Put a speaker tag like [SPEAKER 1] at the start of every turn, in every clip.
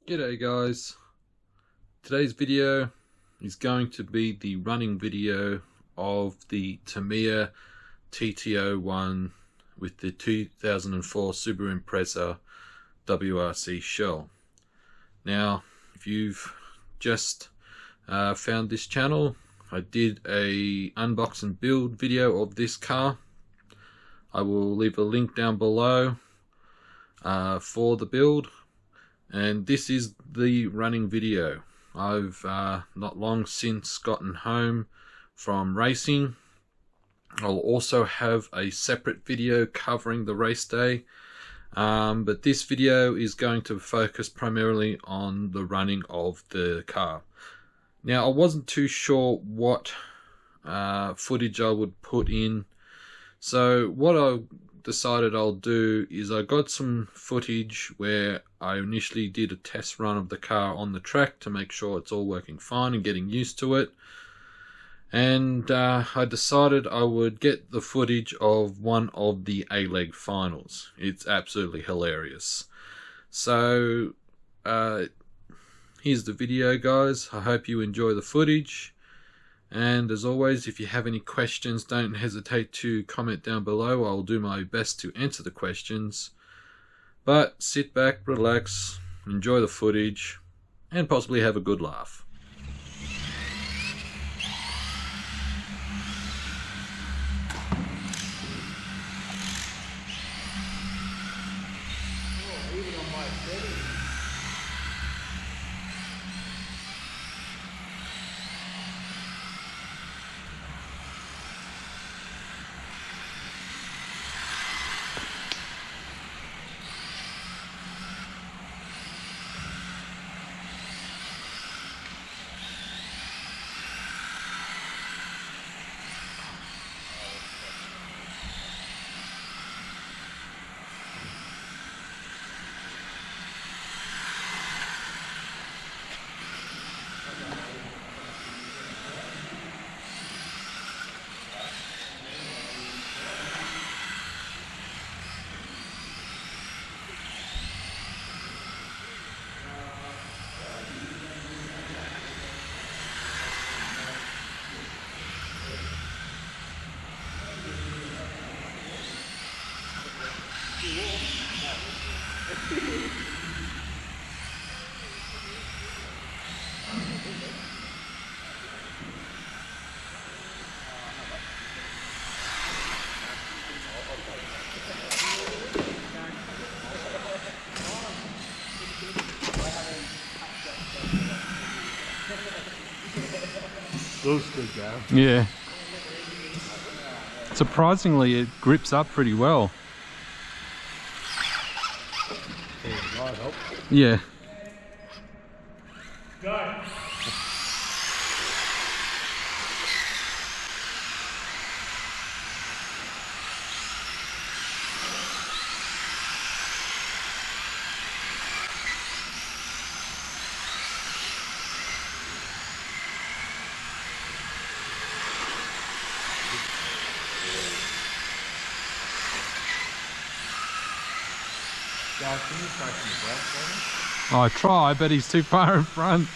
[SPEAKER 1] G'day guys, today's video is going to be the running video of the Tamiya TT01 with the 2004 Subaru Impreza WRC shell. Now, if you've just found this channel, I did a unbox and build video of this car. I will leave a link down below for the build. And this is the running video. I've not long since gotten home from racing. I'll also have a separate video covering the race day, but this video is going to focus primarily on the running of the car. Now, I wasn't too sure what footage I would put in, so what I decided I'll do is I got some footage where I initially did a test run of the car on the track to make sure it's all working fine and getting used to it, and I decided I would get the footage of one of the A-leg finals. It's absolutely hilarious. So here's the video, guys. I hope you enjoy the footage. And as always, if you have any questions, don't hesitate to comment down below. I'll do my best to answer the questions. But sit back, relax, enjoy the footage, and possibly have a good laugh.
[SPEAKER 2] Looks good, Gav.
[SPEAKER 3] Yeah. Surprisingly, it grips up pretty well. Yeah.
[SPEAKER 2] Go! Guys, can you start from the back for me?
[SPEAKER 3] I try, but he's too far in front.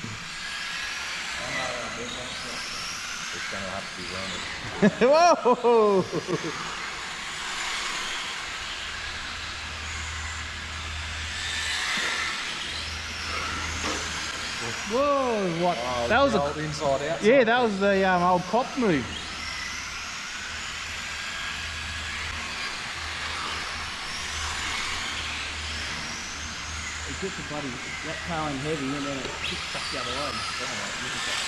[SPEAKER 2] It's gonna have to be running. Whoa!
[SPEAKER 4] Whoa! What?
[SPEAKER 2] Oh,
[SPEAKER 4] that was
[SPEAKER 2] the
[SPEAKER 4] a
[SPEAKER 2] old inside out.
[SPEAKER 4] yeah. That was the old cop move. It gets the bloody that tail in heavy, and then it kicks back the other way. Oh, look at that.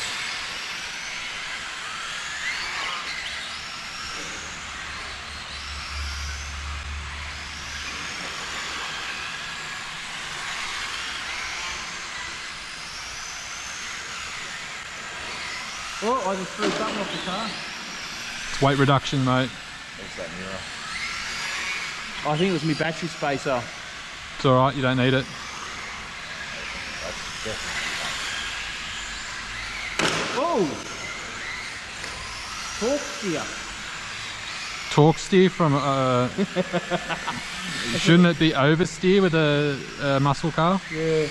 [SPEAKER 4] Oh, I just threw something off the car.
[SPEAKER 3] It's weight reduction, mate.
[SPEAKER 2] What's that mirror?
[SPEAKER 4] I think it was my battery spacer.
[SPEAKER 3] It's alright, you don't need it.
[SPEAKER 2] That's definitely
[SPEAKER 4] Whoa! Torque steer.
[SPEAKER 3] Torque steer from shouldn't it be oversteer with a muscle car?
[SPEAKER 4] Yeah.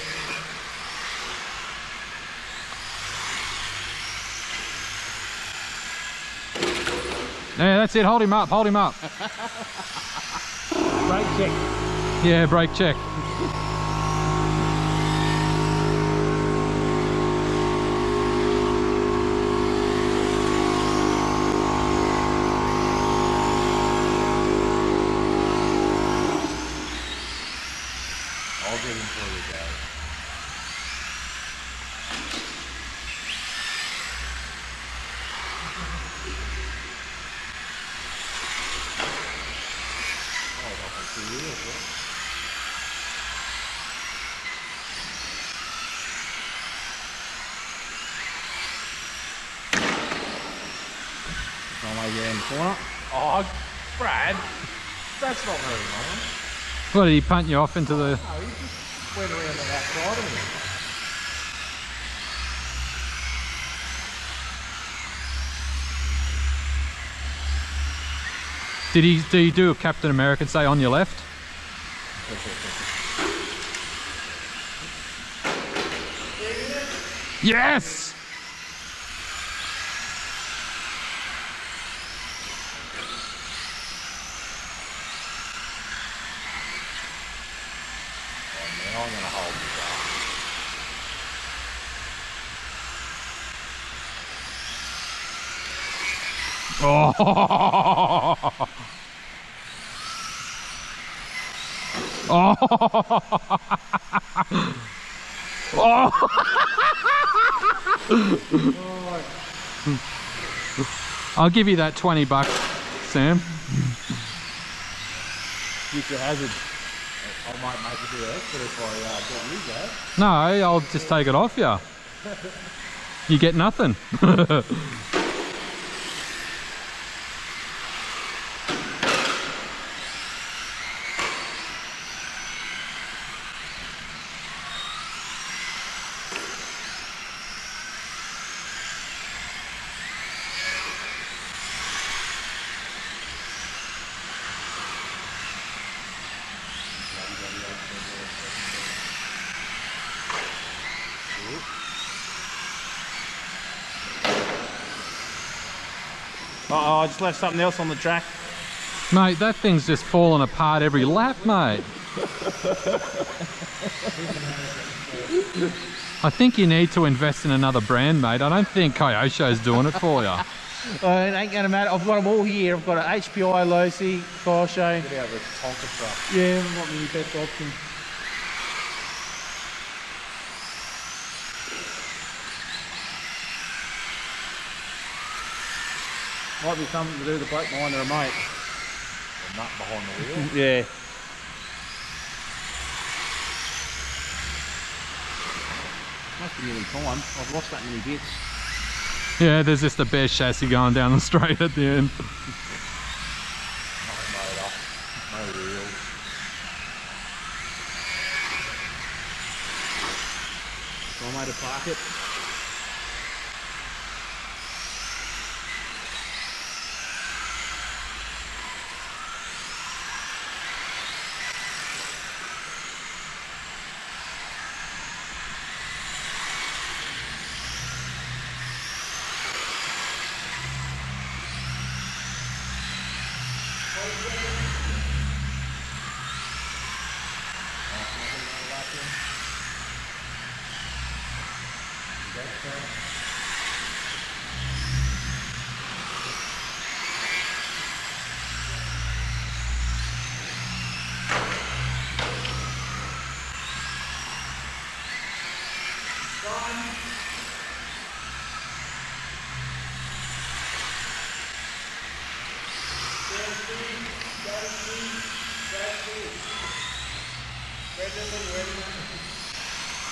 [SPEAKER 3] Yeah, that's it. Hold him up. Hold him up.
[SPEAKER 4] Brake check.
[SPEAKER 3] Yeah, brake check.
[SPEAKER 2] I'll get him for you guys. Oh, that's like 2 years, right?
[SPEAKER 4] One way around the corner.
[SPEAKER 2] Oh, Brad, that's not very long.
[SPEAKER 3] What, did he punt you off into the...
[SPEAKER 2] No, he just went around the outside of me.
[SPEAKER 3] Did he do a Captain America and say on your left? Yes!
[SPEAKER 2] Now I'm going to hold this up.
[SPEAKER 3] Oh! Oh! Oh! I'll give you that $20, Sam.
[SPEAKER 4] Future hazard.
[SPEAKER 2] I might make it do extra if I get you guys.
[SPEAKER 3] No, I'll just take it off you. You get nothing.
[SPEAKER 4] Uh-oh, I just left something else on the track.
[SPEAKER 3] Mate, that thing's just falling apart every lap, mate. I think you need to invest in another brand, mate. I don't think Kyosho's doing it for you.
[SPEAKER 4] It ain't going to matter. I've got them all here. I've got an HPI, Losi, Kyosho.
[SPEAKER 2] Get out of the Tonka truck.
[SPEAKER 4] Yeah, I've got my best option. Might be something to do with the bloke behind the remote.
[SPEAKER 2] The nut behind the wheel.
[SPEAKER 4] Yeah. Must be nearly time. I've lost that many bits.
[SPEAKER 3] Yeah, there's just a bare chassis going down the straight at the end.
[SPEAKER 2] No motor. No wheels.
[SPEAKER 4] So I made a park it.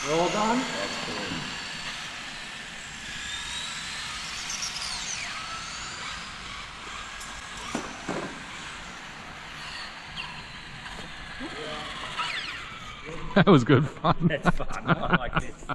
[SPEAKER 4] We're all done?
[SPEAKER 3] That was good fun.
[SPEAKER 4] That's fun. I like this.